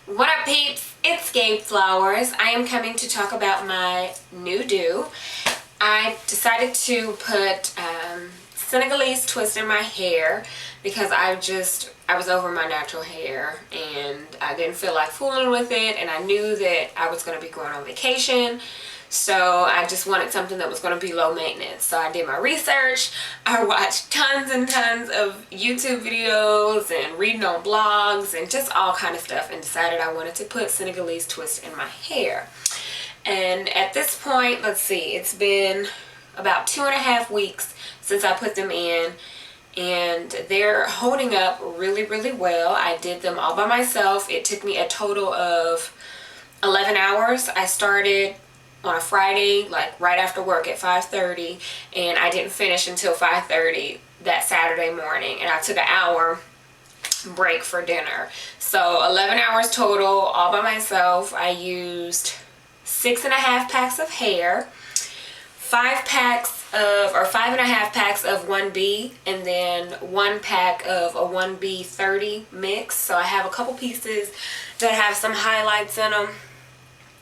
What up, peeps? It's Gabe Flowers. I am coming to talk about my new do. I decided to put Senegalese twist in my hair because I was over my natural hair and I didn't feel like fooling with it, and I knew that I was going to be going on vacation. So I just wanted something that was going to be low maintenance. So I did my research. I watched tons and tons of YouTube videos and reading on blogs and just all kind of stuff, and decided I wanted to put Senegalese twist in my hair. And at this point, let's see, it's been about 2.5 weeks since I put them in, and they're holding up really, really well. I did them all by myself. It took me a total of 11 hours. I started on a Friday, like right after work at 5:30, and I didn't finish until 5:30 that Saturday morning, and I took an hour break for dinner. So 11 hours total, all by myself. I used 6.5 packs of hair, 5.5 packs of 1B, and then 1 pack of a 1B30 mix. So I have a couple pieces that have some highlights in them,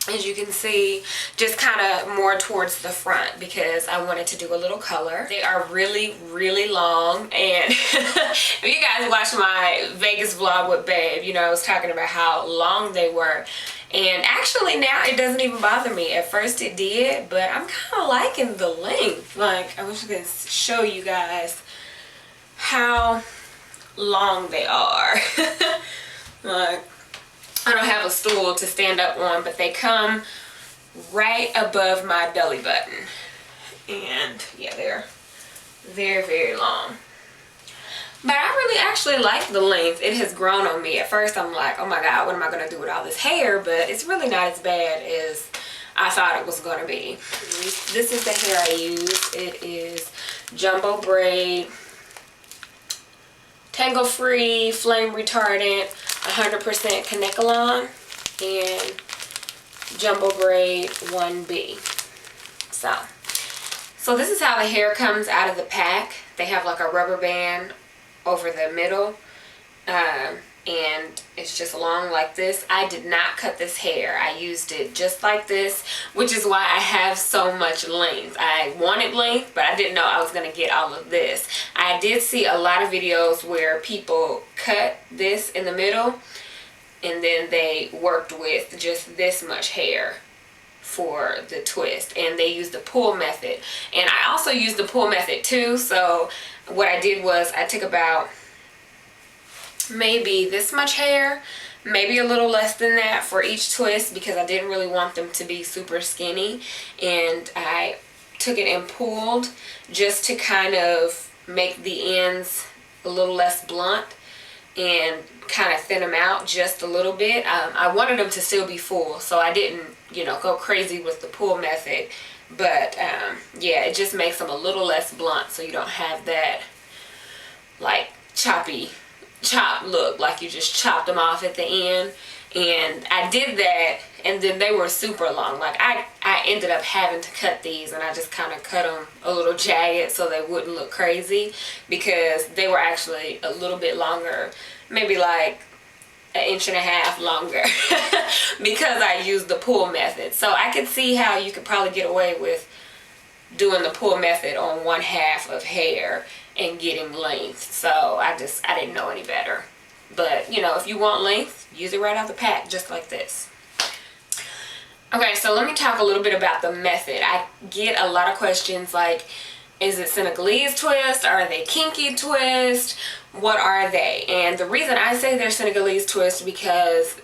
as you can see, just kind of more towards the front because I wanted to do a little color. They are really, really long, and if you guys watched my Vegas vlog with Babe, you know, I was talking about how long they were. And actually now it doesn't even bother me. At first it did, but I'm kind of liking the length. Like, I wish I could show you guys how long they are. Like, I don't have a stool to stand up on, but they come right above my belly button. And yeah, they're very, very long. But I really actually like the length. It has grown on me. At first I'm like, oh my God, what am I going to do with all this hair? But it's really not as bad as I thought it was going to be. This is the hair I use. It is Jumbo Braid, tangle free, flame retardant, 100% Kanekalon, and Jumbo Braid 1B. So this is how the hair comes out of the pack. They have like a rubber band over the middle, and it's just long like this. I did not cut this hair. I used it just like this, which is why I have so much length. I wanted length, but I didn't know I was going to get all of this. I did see a lot of videos where people cut this in the middle and then they worked with just this much hair for the twist, and they used the pull method. And I also used the pull method too. So what I did was I took about maybe this much hair, maybe a little less than that for each twist, because I didn't really want them to be super skinny, and I took it and pulled just to kind of make the ends a little less blunt and kind of thin them out just a little bit. I wanted them to still be full, so I didn't, you know, go crazy with the pull method. But yeah, it just makes them a little less blunt, so you don't have that like chop look, like you just chopped them off at the end. And I did that, and then they were super long. Like I ended up having to cut these, and I just kind of cut them a little jagged so they wouldn't look crazy, because they were actually a little bit longer, maybe like 1.5 inches longer because I used the pull method. So I could see how you could probably get away with doing the pull method on 1/2 of hair and getting length. So I didn't know any better. But you know, if you want length, use it right out the pack, just like this. Okay, so let me talk a little bit about the method. I get a lot of questions like, is it Senegalese twist? Are they kinky twist? What are they? And the reason I say they're Senegalese twist, because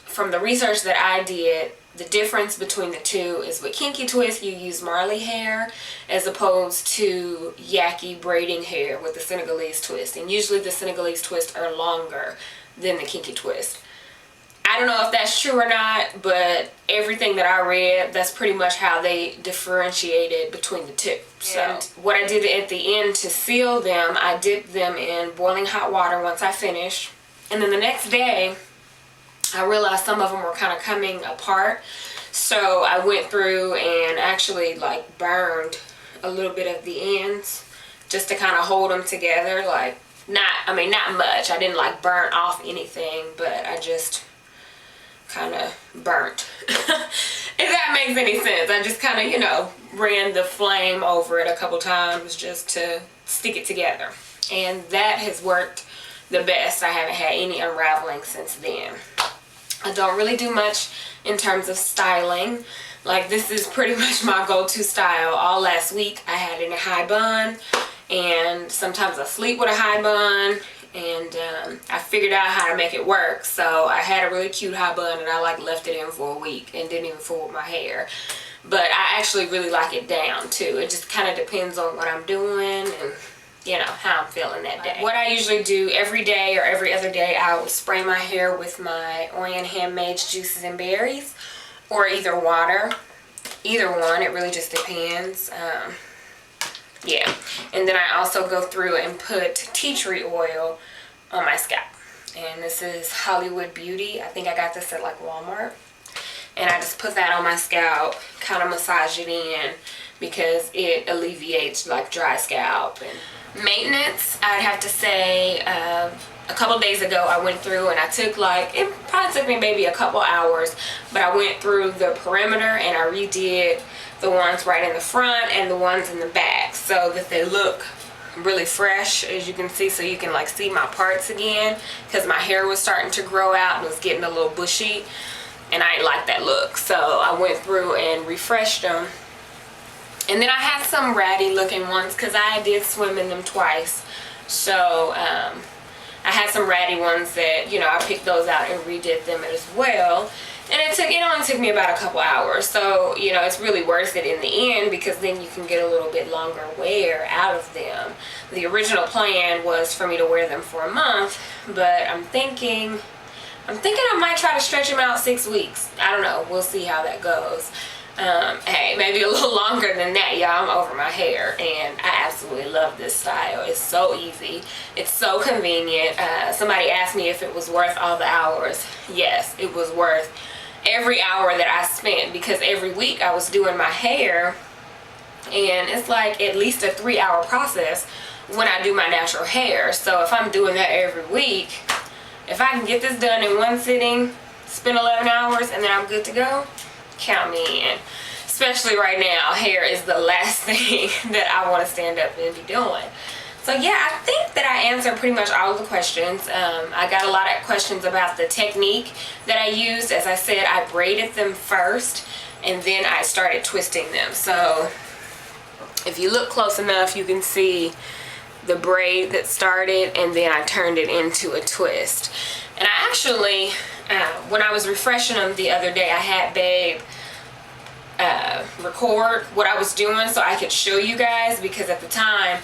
from the research that I did, the difference between the two is with kinky twist, you use marley hair as opposed to Yaki braiding hair with the Senegalese twist. And usually the Senegalese twist are longer than the kinky twist. I don't know if that's true or not, but everything that I read, that's pretty much how they differentiated between the two. So what I did at the end to seal them, I dipped them in boiling hot water once I finished. And then the next day, I realized some of them were kind of coming apart. So I went through and actually like burned a little bit of the ends just to kind of hold them together. Like, not much. I didn't like burn off anything, but I just kind of burnt. If that makes any sense. I just kind of, you know, ran the flame over it a couple times just to stick it together. And that has worked the best. I haven't had any unraveling since then. I don't really do much in terms of styling. Like, this is pretty much my go-to style. All last week I had it in a high bun, and sometimes I sleep with a high bun, and I figured out how to make it work. So I had a really cute high bun, and I like left it in for a week and didn't even fool with my hair. But I actually really like it down too. It just kind of depends on what I'm doing and, you know, how I'm feeling that day. What I usually do every day or every other day, I will spray my hair with my Oyan Handmaid's Juices and Berries, or either water. Either one, it really just depends. Yeah, and then I also go through and put tea tree oil on my scalp. And this is Hollywood Beauty. I think I got this at like Walmart. And I just put that on my scalp, kind of massage it in, because it alleviates like dry scalp. And maintenance, I'd have to say, a couple days ago I went through and I took like, it probably took me maybe a couple hours, but I went through the perimeter and I redid the ones right in the front and the ones in the back so that they look really fresh, as you can see, so you can like see my parts again, because my hair was starting to grow out and was getting a little bushy and I didn't like that look. So I went through and refreshed them. And then I had some ratty looking ones because I did swim in them twice. So I had some ratty ones that, you know, I picked those out and redid them as well. And it only took me about a couple hours. So, you know, it's really worth it in the end, because then you can get a little bit longer wear out of them. The original plan was for me to wear them for a month, but I'm thinking I might try to stretch them out 6 weeks. I don't know. We'll see how that goes. Hey, maybe a little longer than that, y'all. I'm over my hair, and I absolutely love this style. It's so easy. It's so convenient. Somebody asked me if it was worth all the hours. Yes, it was worth every hour that I spent, because every week I was doing my hair, and it's like at least a 3-hour process when I do my natural hair. So if I'm doing that every week, if I can get this done in one sitting, spend 11 hours, and then I'm good to go, count me in. Especially right now, hair is the last thing that I want to stand up and be doing. So yeah, I think that I answered pretty much all of the questions. I got a lot of questions about the technique that I used. As I said, I braided them first and then I started twisting them. So if you look close enough, you can see the braid that started, and then I turned it into a twist. And I actually, when I was refreshing them the other day, I had Babe record what I was doing so I could show you guys, because at the time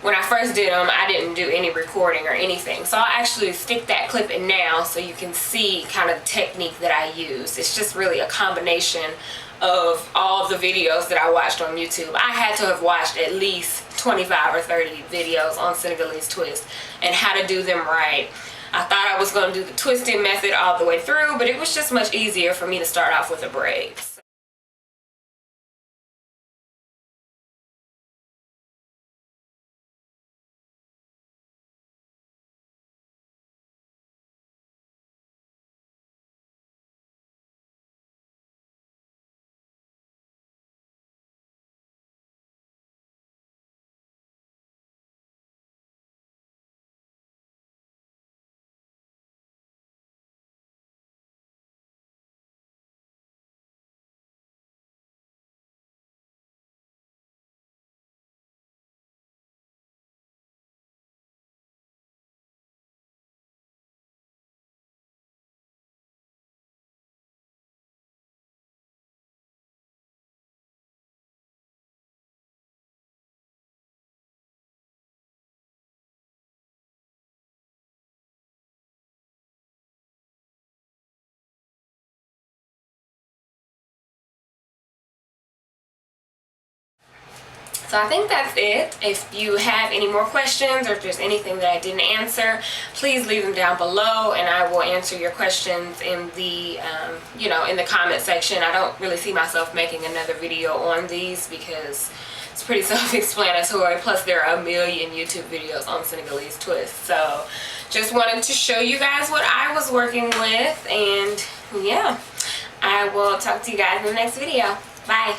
when I first did them, I didn't do any recording or anything. So I'll actually stick that clip in now so you can see kind of the technique that I use. It's just really a combination of all of the videos that I watched on YouTube. I had to have watched at least 25 or 30 videos on Senegalese twists and how to do them right. I thought I was going to do the twisting method all the way through, but it was just much easier for me to start off with a braid. So I think that's it. If you have any more questions, or if there's anything that I didn't answer, please leave them down below and I will answer your questions in the you know, in the comment section. I don't really see myself making another video on these because it's pretty self-explanatory, plus there are a million YouTube videos on Senegalese twists. So just wanted to show you guys what I was working with, and yeah, I will talk to you guys in the next video. Bye.